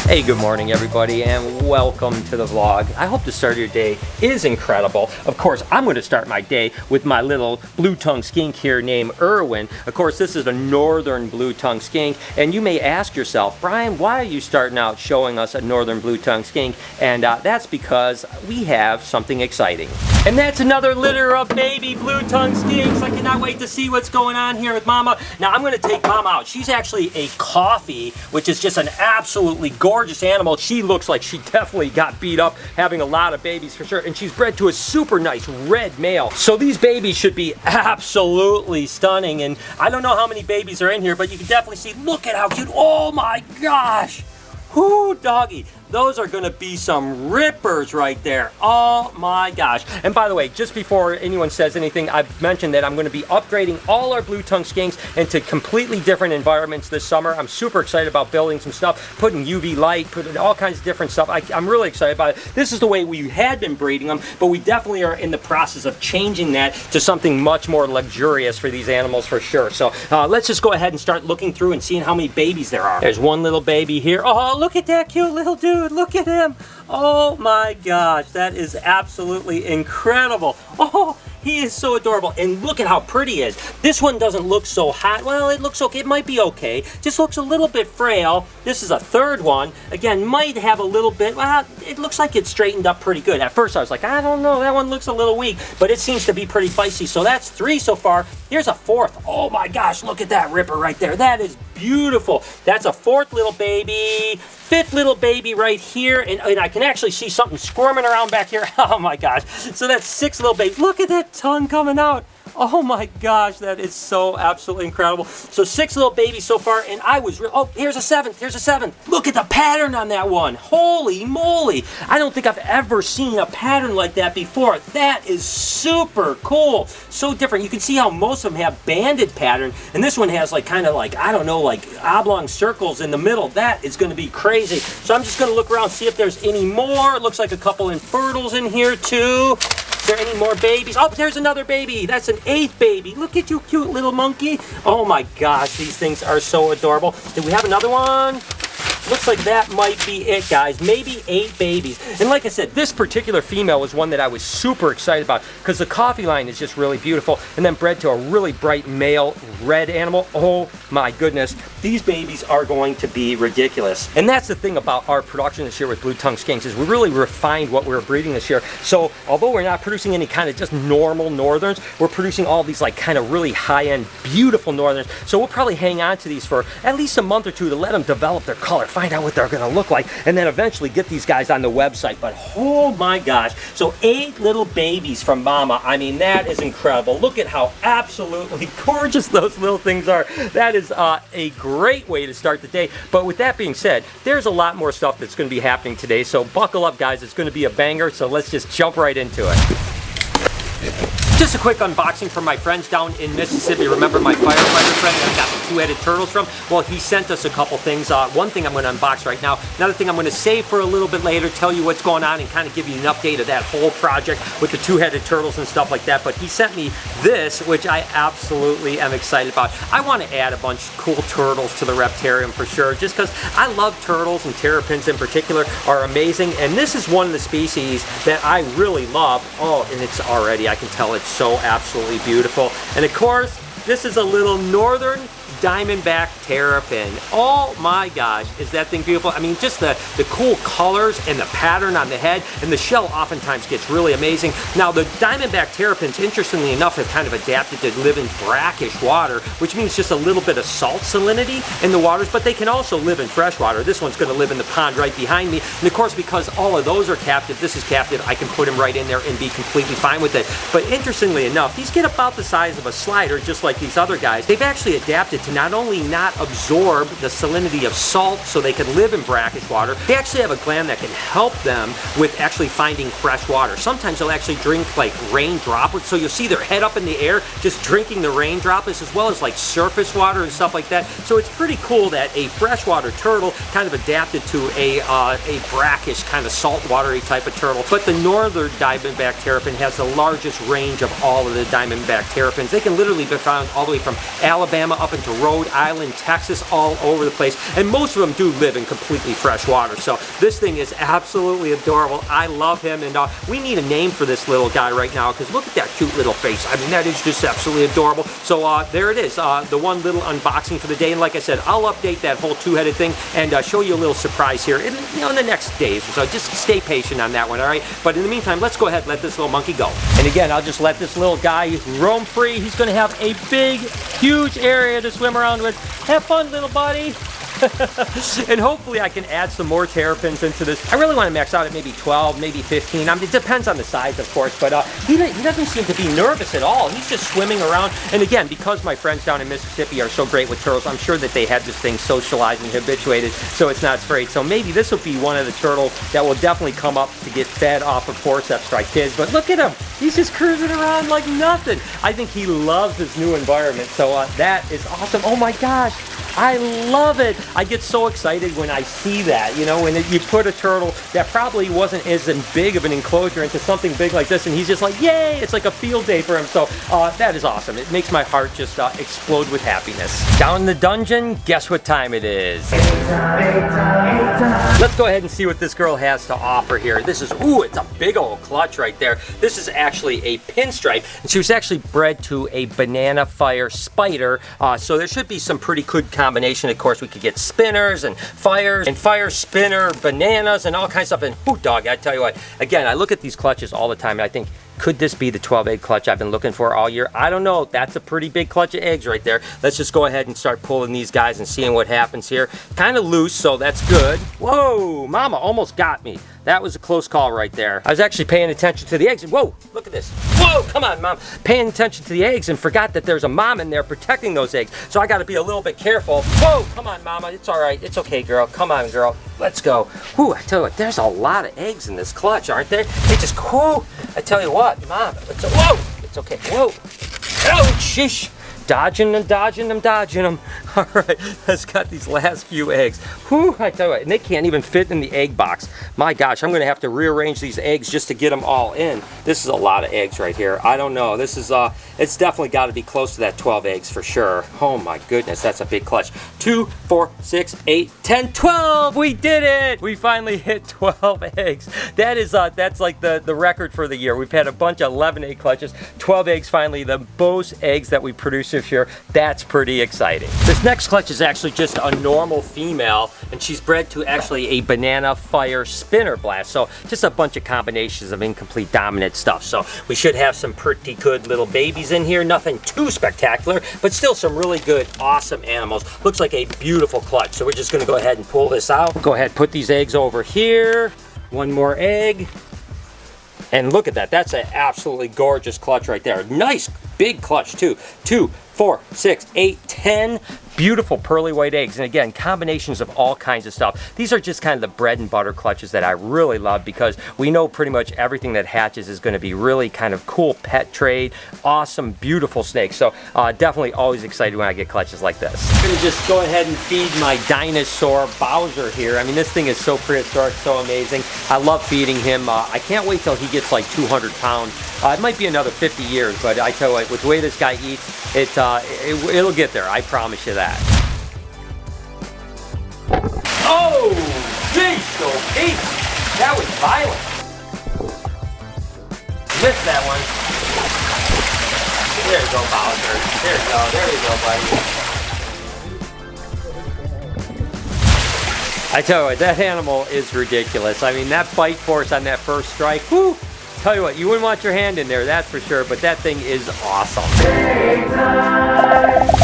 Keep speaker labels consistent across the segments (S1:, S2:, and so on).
S1: Hey, good morning everybody, and welcome to the vlog. I hope the start of your day is incredible. Of course, I'm going to start my day with my little blue-tongued skink here named Irwin. Of course, this is a northern blue-tongued skink, and you may ask yourself, Brian, why are you starting out showing us a northern blue-tongued skink? And that's because we have something exciting. And that's another litter of baby blue-tongued skinks. I cannot wait to see what's going on here with Mama. Now, I'm going to take Mama out. She's actually a coffee, which is just an absolutely gorgeous animal. She looks like she definitely got beat up having a lot of babies for sure, and she's bred to a super nice red male. So these babies should be absolutely stunning, and I don't know how many babies are in here, but you can definitely see, look at how cute. Oh my gosh. Whoo, doggy. Those are gonna be some rippers right there. Oh my gosh. And by the way, just before anyone says anything, I've mentioned that I'm gonna be upgrading all our blue-tongued skinks into completely different environments this summer. I'm super excited about building some stuff, putting UV light, putting all kinds of different stuff. I'm really excited about it. This is the way we had been breeding them, but we definitely are in the process of changing that to something much more luxurious for these animals for sure. So let's just go ahead and start looking through and seeing how many babies there are. There's one little baby here. Oh, look at that cute little dude. Look at him. Oh my gosh, that is absolutely incredible. Oh, he is so adorable, and look at how pretty he is. This one doesn't look so hot. Well, it looks okay. It might be okay. Just looks a little bit frail. This is a third one. Again, might have a little bit, well, it looks like it's straightened up pretty good. At first, I was like, I don't know. That one looks a little weak, but it seems to be pretty feisty. So that's 3 so far. Here's a 4th. Oh my gosh, look at that ripper right there. That is beautiful. That's a 4th little baby. 5th little baby right here, and I can actually see something squirming around back here. Oh my gosh. So that's 6 little babies. Look at that tongue coming out. Oh my gosh, that is so absolutely incredible. So 6 little babies so far, and I was, oh, here's a 7th, here's a 7th. Look at the pattern on that one. Holy moly. I don't think I've ever seen a pattern like that before. That is super cool. So different. You can see how most of them have banded pattern, and this one has like kind of like, I don't know, like oblong circles in the middle. That is going to be crazy. So I'm just going to look around, see if there's any more. It looks like a couple infertils in here too. Is there any more babies? Oh, there's another baby. That's an 8th baby. Look at you, cute little monkey. Oh my gosh, these things are so adorable. Did we have another one? Looks like that might be it, guys. Maybe 8 babies. And like I said, this particular female was one that I was super excited about because the coffee line is just really beautiful, and then bred to a really bright male red animal. Oh my goodness. These babies are going to be ridiculous. And that's the thing about our production this year with blue-tongued skinks, is we really refined what we were breeding this year. So although we're not producing any kind of just normal northerns, we're producing all these like kind of really high-end, beautiful northerns. So we'll probably hang on to these for at least a month or 2 to let them develop their color, find out what they're going to look like, and then eventually get these guys on the website. But oh my gosh, so 8 little babies from Mama. I mean, that is incredible. Look at how absolutely gorgeous those little things are. That is a great way to start the day. But with that being said, there's a lot more stuff that's going to be happening today, so buckle up, guys. It's going to be a banger, so let's just jump right into it. Just a quick unboxing from my friends down in Mississippi. Remember my firefighter friend that I got the 2-headed turtles from? Well, he sent us a couple things. One thing I'm going to unbox right now. Another thing I'm going to save for a little bit later, tell you what's going on, and kind of give you an update of that whole project with the 2-headed turtles and stuff like that. But he sent me this, which I absolutely am excited about. I want to add a bunch of cool turtles to the reptarium for sure, just because I love turtles, and terrapins in particular are amazing. And this is one of the species that I really love. Oh, and it's already, I can tell it's so absolutely beautiful. And of course, this is a little northern diamondback terrapin. Oh my gosh, is that thing beautiful? I mean, just the cool colors and the pattern on the head, and the shell oftentimes gets really amazing. Now, the diamondback terrapins, interestingly enough, have kind of adapted to live in brackish water, which means just a little bit of salt salinity in the waters, but they can also live in fresh water. This one's going to live in the pond right behind me. And of course, because all of those are captive, this is captive, I can put him right in there and be completely fine with it. But interestingly enough, these get about the size of a slider, just like these other guys. They've actually adapted to not only not absorb the salinity of salt so they can live in brackish water, they actually have a gland that can help them with actually finding fresh water. Sometimes they'll actually drink like rain droplets, so you'll see their head up in the air just drinking the rain droplets, as well as like surface water and stuff like that. So it's pretty cool that a freshwater turtle kind of adapted to a brackish kind of saltwatery type of turtle. But the northern diamondback terrapin has the largest range of all of the diamondback terrapins. They can literally be found all the way from Alabama up into Rhode Island, Texas, all over the place. And most of them do live in completely fresh water. So this thing is absolutely adorable. I love him, and we need a name for this little guy right now, because look at that cute little face. I mean, that is just absolutely adorable. So there it is, the one little unboxing for the day. And like I said, I'll update that whole two-headed thing and show you a little surprise here in the next days. So just stay patient on that one, all right? But in the meantime, let's go ahead and let this little monkey go. And again, I'll just let this little guy roam free. He's going to have a big, huge area to swim around with. Have fun, little buddy. And hopefully I can add some more terrapins into this. I really want to max out at maybe 12, maybe 15. I mean, it depends on the size, of course, but he doesn't seem to be nervous at all. He's just swimming around. And again, because my friends down in Mississippi are so great with turtles, I'm sure that they had this thing socialized and habituated, so it's not afraid. So maybe this will be one of the turtles that will definitely come up to get fed off of forceps by kids. But look at him. He's just cruising around like nothing. I think he loves his new environment. So that is awesome. Oh my gosh. I love it. I get so excited when I see that, you know, when you put a turtle that probably wasn't as big of an enclosure into something big like this, and he's just like, yay, it's like a field day for him. So that is awesome. It makes my heart just explode with happiness. Down in the dungeon, guess what time it is? Let's go ahead and see what this girl has to offer here. This is, ooh, it's a big old clutch right there. This is actually a pinstripe, and she was actually bred to a banana fire spider, so there should be some pretty good combination. Of course, we could get spinners and fire spinner bananas and all kinds of stuff. And ooh, dog, I tell you what, again, I look at these clutches all the time and I think, could this be the 12 egg clutch I've been looking for all year? I don't know. That's a pretty big clutch of eggs right there. Let's just go ahead and start pulling these guys and seeing what happens here. Kind of loose, so that's good. Whoa, mama almost got me. That was a close call right there. I was actually paying attention to the eggs. Whoa, look at this. Whoa, come on, mom. Paying attention to the eggs and forgot that there's a mom in there protecting those eggs. So I got to be a little bit careful. Whoa, come on, mama. It's all right. It's okay, girl. Come on, girl. Let's go. Whew, I tell you what, there's a lot of eggs in this clutch, aren't there? They just, whew. I tell you what, mom. Whoa, it's okay. Whoa. Oh, sheesh. Dodging them, dodging them, dodging them. All right, let's got these last few eggs. Whew, I tell you what, and they can't even fit in the egg box. My gosh, I'm gonna have to rearrange these eggs just to get them all in. This is a lot of eggs right here. I don't know, this is, it's definitely gotta be close to that 12 eggs for sure. Oh my goodness, that's a big clutch. 2, 4, 6, 8, 10, 12, we did it! We finally hit 12 eggs. That is, that's like the record for the year. We've had a bunch of 11 egg clutches, 12 eggs finally, the most eggs that we produced this year. That's pretty exciting. This next clutch is actually just a normal female, and she's bred to actually a banana fire spinner blast. So just a bunch of combinations of incomplete dominant stuff. So we should have some pretty good little babies in here. Nothing too spectacular, but still some really good, awesome animals. Looks like a beautiful clutch. So we're just gonna go ahead and pull this out. Go ahead, put these eggs over here. One more egg. And look at that, that's an absolutely gorgeous clutch right there. Nice big clutch too. 2, 4, 6, 8, 10 beautiful pearly white eggs. And again, combinations of all kinds of stuff. These are just kind of the bread and butter clutches that I really love, because we know pretty much everything that hatches is going to be really kind of cool pet trade, awesome, beautiful snakes. So definitely always excited when I get clutches like this. I'm going to just go ahead and feed my dinosaur Bowser here. I mean, this thing is so prehistoric, so amazing. I love feeding him. I can't wait till he gets like 200 pounds. It might be another 50 years, but I tell you what, with the way this guy eats, it'll get there. I promise you that. Oh, geez, Pete, that was violent. Missed that one. There you go, Bowser. There you go. I tell you what, that animal is ridiculous. I mean, that bite force on that first strike, whoo! Tell you what, you wouldn't want your hand in there, that's for sure, but that thing is awesome.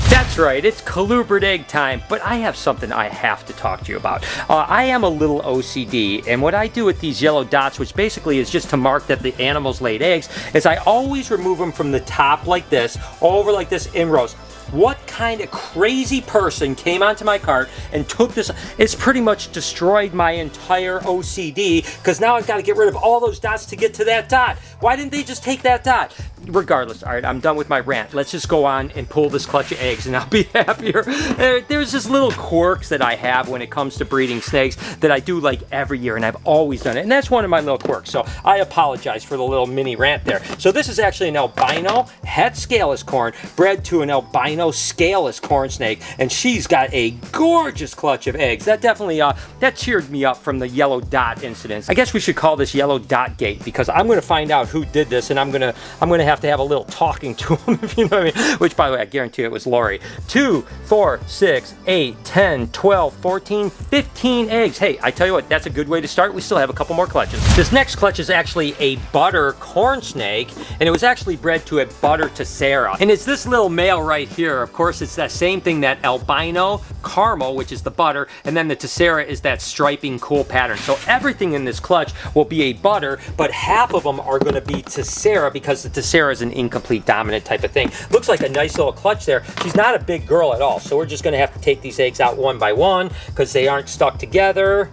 S1: That's right, it's colubrid egg time, but I have something I have to talk to you about. I am a little OCD, and what I do with these yellow dots, which basically is just to mark that the animals laid eggs, is I always remove them from the top like this, over like this in rows. What kind of crazy person came onto my cart and took this? It's pretty much destroyed my entire OCD, because now I've got to get rid of all those dots to get to that dot. Why didn't they just take that dot? regardless, all right, I'm done with my rant. Let's just go on and pull this clutch of eggs and I'll be happier. There's just little quirks that I have when it comes to breeding snakes that I do like every year, and I've always done it. And that's one of my little quirks. So I apologize for the little mini rant there. So this is actually an albino het scaleless corn bred to an albino scaleless corn snake, and she's got a gorgeous clutch of eggs. That definitely, that cheered me up from the yellow dot incidents. I guess we should call this yellow dot gate, because I'm gonna find out who did this, and I'm gonna have to have a little talking to him, if you know what I mean. Which, by the way, I guarantee it was Lori. 2, 4, 6, 8, 10, 12, 14, 15 eggs. Hey, I tell you what, that's a good way to start. We still have a couple more clutches. This next clutch is actually a butter corn snake, and it was actually bred to a butter Tessera. And it's this little male right here. Of course, it's that same thing, that albino caramel, which is the butter, and then the Tessera is that striping cool pattern. So everything in this clutch will be a butter, but half of them are going to be Tessera, because the Tessera is an incomplete dominant type of thing. Looks like a nice little clutch there. She's not a big girl at all, so we're just going to have to take these eggs out one by one because they aren't stuck together.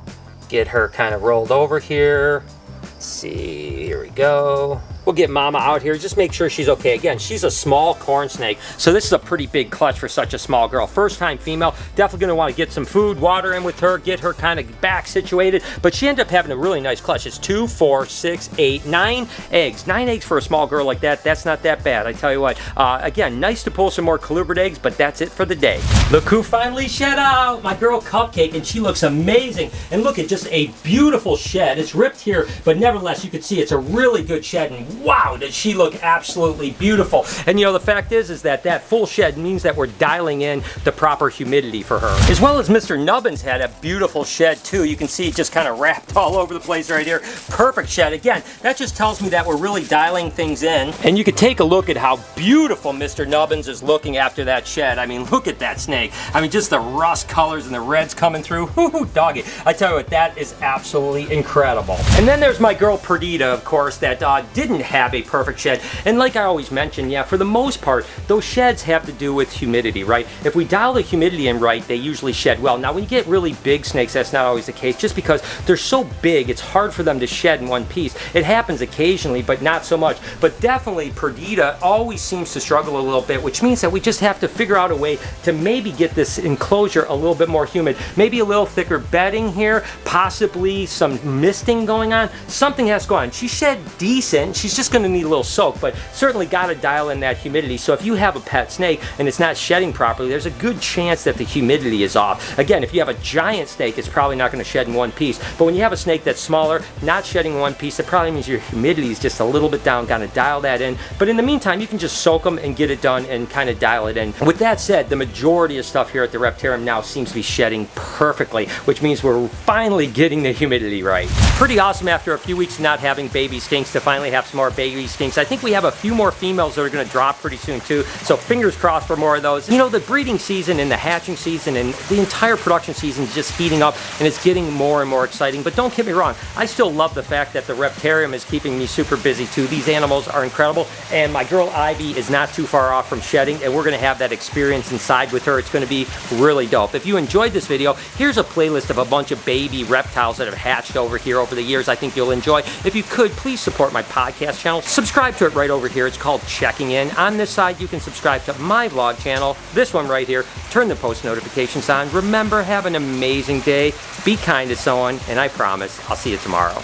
S1: Get her kind of rolled over here. Let's see, here we go. We'll get Mama out here, just make sure she's okay. Again, she's a small corn snake, so this is a pretty big clutch for such a small girl. First time female, definitely gonna wanna get some food, water in with her, get her kind of back situated, but she ended up having a really nice clutch. It's 2, 4, 6, 8, 9 eggs. 9 eggs for a small girl like that, that's not that bad, I tell you what. Again, nice to pull some more colubrid eggs, but that's it for the day. Look who finally shed out, my girl Cupcake, and she looks amazing. And look at just a beautiful shed. It's ripped here, but nevertheless, you can see it's a really good shed, and wow, does she look absolutely beautiful. And you know, the fact is that that full shed means that we're dialing in the proper humidity for her. As well as Mr. Nubbins had a beautiful shed too. You can see it just kind of wrapped all over the place right here. Perfect shed. Again, that just tells me that we're really dialing things in. And you can take a look at how beautiful Mr. Nubbins is looking after that shed. I mean, look at that snake. I mean, just the rust colors and the reds coming through. Whoo, doggy. I tell you what, that is absolutely incredible. And then there's my girl Perdita, of course, that didn't have a perfect shed. And like I always mention, yeah, for the most part, those sheds have to do with humidity, right? If we dial the humidity in right, they usually shed well. Now, when you get really big snakes, that's not always the case, just because they're so big, it's hard for them to shed in one piece. It happens occasionally, but not so much. But definitely, Perdita always seems to struggle a little bit, which means that we just have to figure out a way to maybe get this enclosure a little bit more humid. Maybe a little thicker bedding here, possibly some misting going on. Something has to go on. She shed decent. She's just going to need a little soak, but certainly got to dial in that humidity. So if you have a pet snake and it's not shedding properly, there's a good chance that the humidity is off. Again, if you have a giant snake, it's probably not going to shed in one piece. But when you have a snake that's smaller, not shedding in one piece, that probably means your humidity is just a little bit down. Got to dial that in. But in the meantime, you can just soak them and get it done and kind of dial it in. With that said, the majority of stuff here at the Reptarium now seems to be shedding perfectly, which means we're finally getting the humidity right. Pretty awesome after a few weeks not having baby skinks to finally have some more baby skinks. I think we have a few more females that are going to drop pretty soon too, so fingers crossed for more of those. You know, the breeding season and the hatching season and the entire production season is just heating up, and it's getting more and more exciting. But don't get me wrong, I still love the fact that the Reptarium is keeping me super busy too. These animals are incredible, and my girl Ivy is not too far off from shedding, and we're going to have that experience inside with her. It's going to be really dope. If you enjoyed this video, here's a playlist of a bunch of baby reptiles that have hatched over here over the years. I think you'll enjoy. If you could, please support my podcast channel. Subscribe to it right over here. It's called Checking In. On this side, you can subscribe to my vlog channel, this one right here. Turn the post notifications on. Remember, have an amazing day. Be kind to someone, and I promise I'll see you tomorrow.